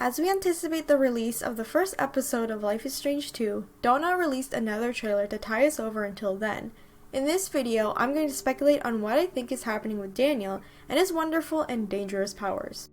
As we anticipate the release of the first episode of Life is Strange 2, DONTNOD released another trailer to tie us over until then. In this video, I'm going to speculate on what I think is happening with Daniel and his wonderful and dangerous powers.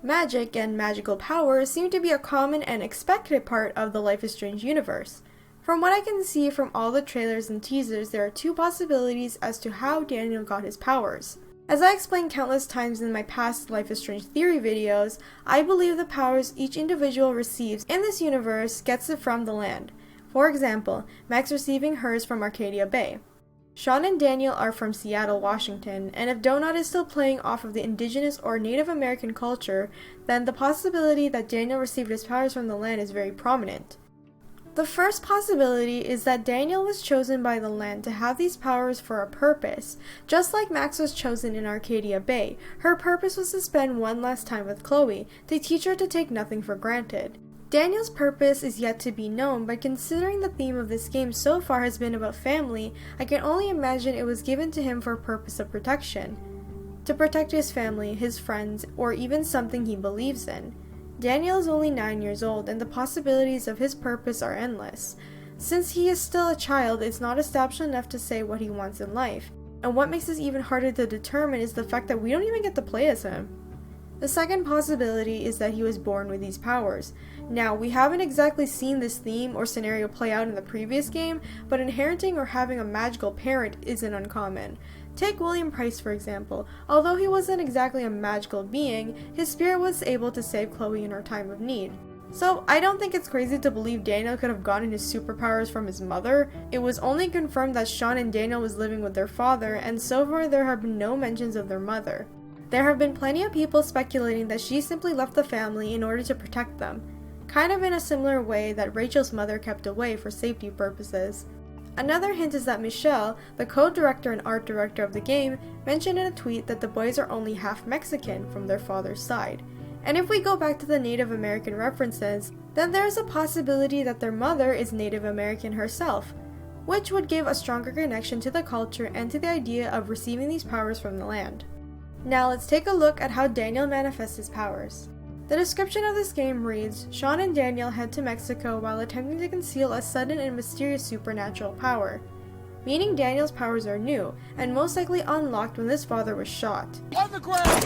Magic and magical powers seem to be a common and expected part of the Life is Strange universe. From what I can see from all the trailers and teasers, there are two possibilities as to how Daniel got his powers. As I explained countless times in my past Life is Strange theory videos, I believe the powers each individual receives in this universe gets it from the land. For example, Max receiving hers from Arcadia Bay. Sean and Daniel are from Seattle, Washington, and if DONTNOD is still playing off of the indigenous or Native American culture, then the possibility that Daniel received his powers from the land is very prominent. The first possibility is that Daniel was chosen by the land to have these powers for a purpose. Just like Max was chosen in Arcadia Bay, her purpose was to spend one last time with Chloe, to teach her to take nothing for granted. Daniel's purpose is yet to be known, but considering the theme of this game so far has been about family, I can only imagine it was given to him for a purpose of protection. To protect his family, his friends, or even something he believes in. Daniel is only 9 years old, and the possibilities of his purpose are endless. Since he is still a child, it's not established enough to say what he wants in life, and what makes this even harder to determine is the fact that we don't even get to play as him. The second possibility is that he was born with these powers. Now, we haven't exactly seen this theme or scenario play out in the previous game, but inheriting or having a magical parent isn't uncommon. Take William Price for example. Although he wasn't exactly a magical being, his spirit was able to save Chloe in her time of need. So I don't think it's crazy to believe Daniel could have gotten his superpowers from his mother. It was only confirmed that Sean and Daniel was living with their father, and so far there have been no mentions of their mother. There have been plenty of people speculating that she simply left the family in order to protect them, kind of in a similar way that Rachel's mother kept away for safety purposes. Another hint is that Michelle, the co-director and art director of the game, mentioned in a tweet that the boys are only half Mexican from their father's side. And if we go back to the Native American references, then there is a possibility that their mother is Native American herself, which would give a stronger connection to the culture and to the idea of receiving these powers from the land. Now let's take a look at how Daniel manifests his powers. The description of this game reads, Sean and Daniel head to Mexico while attempting to conceal a sudden and mysterious supernatural power. Meaning Daniel's powers are new, and most likely unlocked when his father was shot. On the ground!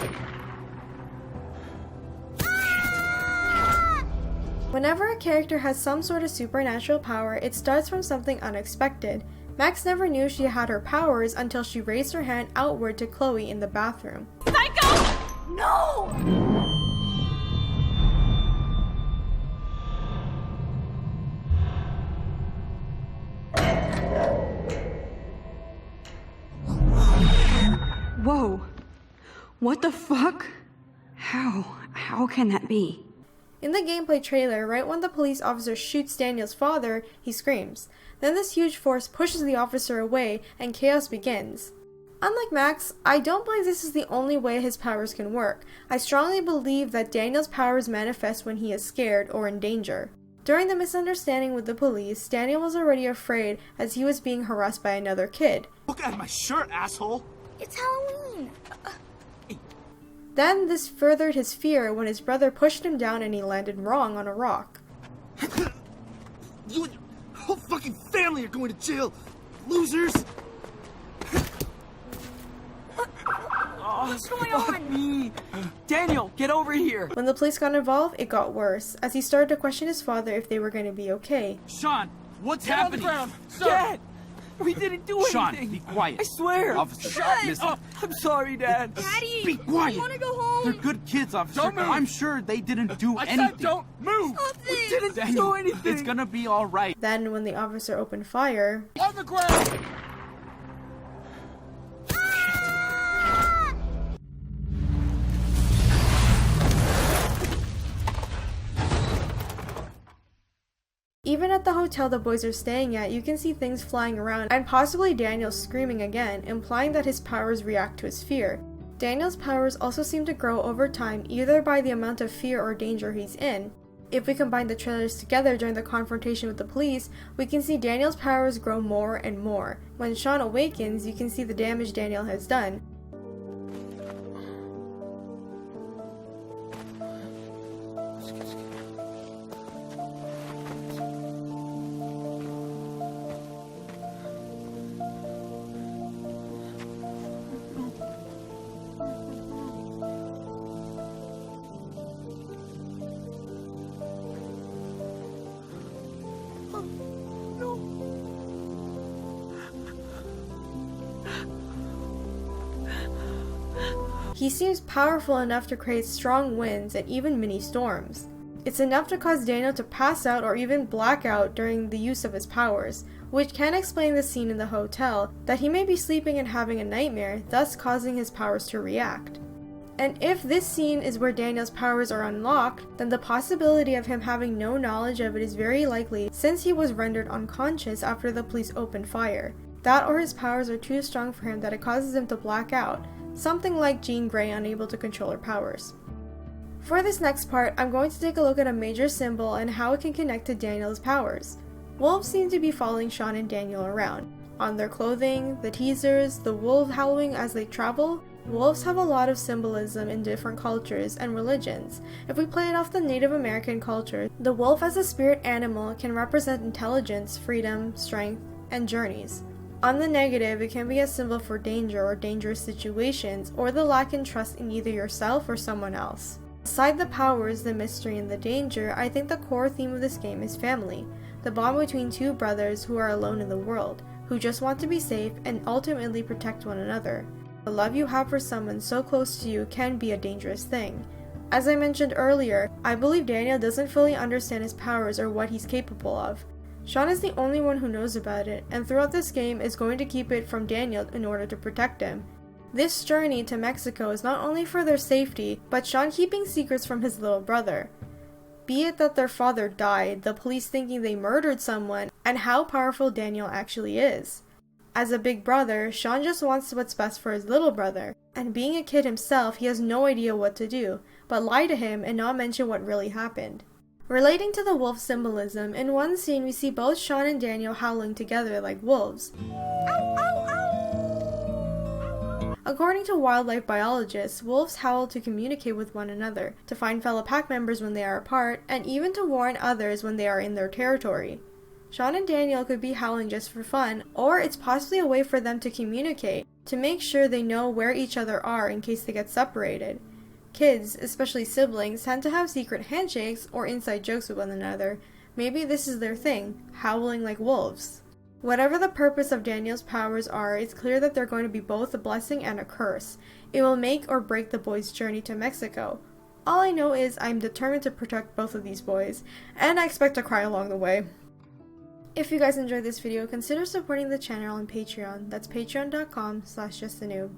Whenever a character has some sort of supernatural power, it starts from something unexpected. Max never knew she had her powers until she raised her hand outward to Chloe in the bathroom. Psycho! No! Whoa. What the fuck? How can that be? In the gameplay trailer, right when the police officer shoots Daniel's father, he screams. Then this huge force pushes the officer away and chaos begins. Unlike Max, I don't believe this is the only way his powers can work. I strongly believe that Daniel's powers manifest when he is scared or in danger. During the misunderstanding with the police, Daniel was already afraid as he was being harassed by another kid. Look at my shirt, asshole! It's Halloween! Then this furthered his fear when his brother pushed him down and he landed wrong on a rock. You and your whole fucking family are going to jail, losers! What's going on? Me! Daniel, get over here! When the police got involved, it got worse, as he started to question his father if they were going to be okay. Sean, what's Get happening? on the ground! Sir. Dad! We didn't do Sean, anything! be quiet. I swear! Officer, Shut listen. up. I'm sorry, Dad! Daddy! Be quiet. I want to go home! They're good kids, officer. Don't move. I'm sure they didn't do I anything. said don't move! Stop We this! didn't Daniel, do anything! it's gonna be all right. Then, when the officer opened fire, On the ground! even at the hotel the boys are staying at, you can see things flying around and possibly Daniel screaming again, implying that his powers react to his fear. Daniel's powers also seem to grow over time either by the amount of fear or danger he's in. If we combine the trailers together during the confrontation with the police, we can see Daniel's powers grow more and more. When Sean awakens, you can see the damage Daniel has done. He seems powerful enough to create strong winds and even mini storms. It's enough to cause Daniel to pass out or even black out during the use of his powers, which can explain the scene in the hotel that he may be sleeping and having a nightmare, thus causing his powers to react. And if this scene is where Daniel's powers are unlocked, then the possibility of him having no knowledge of it is very likely since he was rendered unconscious after the police opened fire. That or his powers are too strong for him that it causes him to black out, something like Jean Grey unable to control her powers. For this next part, I'm going to take a look at a major symbol and how it can connect to Daniel's powers. Wolves seem to be following Sean and Daniel around. On their clothing, the teasers, the wolf howling as they travel, wolves have a lot of symbolism in different cultures and religions. If we play it off the Native American culture, the wolf as a spirit animal can represent intelligence, freedom, strength, and journeys. On the negative, it can be a symbol for danger or dangerous situations, or the lack in trust in either yourself or someone else. Aside the powers, the mystery, and the danger, I think the core theme of this game is family. The bond between two brothers who are alone in the world, who just want to be safe and ultimately protect one another. The love you have for someone so close to you can be a dangerous thing. As I mentioned earlier, I believe Daniel doesn't fully understand his powers or what he's capable of. Sean is the only one who knows about it, and throughout this game is going to keep it from Daniel in order to protect him. This journey to Mexico is not only for their safety, but Sean keeping secrets from his little brother. Be it that their father died, the police thinking they murdered someone, and how powerful Daniel actually is. As a big brother, Sean just wants what's best for his little brother, and being a kid himself, he has no idea what to do, but lie to him and not mention what really happened. Relating to the wolf symbolism, in one scene we see both Sean and Daniel howling together like wolves. According to wildlife biologists, wolves howl to communicate with one another, to find fellow pack members when they are apart, and even to warn others when they are in their territory. Sean and Daniel could be howling just for fun, or it's possibly a way for them to communicate, to make sure they know where each other are in case they get separated. Kids, especially siblings, tend to have secret handshakes or inside jokes with one another. Maybe this is their thing, howling like wolves. Whatever the purpose of Daniel's powers are, it's clear that they're going to be both a blessing and a curse. It will make or break the boys' journey to Mexico. All I know is I'm determined to protect both of these boys, and I expect to cry along the way. If you guys enjoyed this video, consider supporting the channel on Patreon. That's patreon.com/justanoob.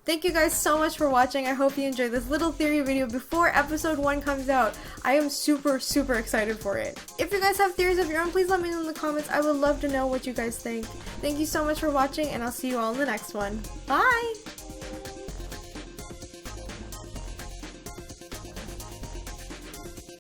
Thank you guys so much for watching. I hope you enjoyed this little theory video before episode 1 comes out. I am super excited for it. If you guys have theories of your own, please let me know in the comments. I would love to know what you guys think. Thank you so much for watching, and I'll see you all in the next one. Bye!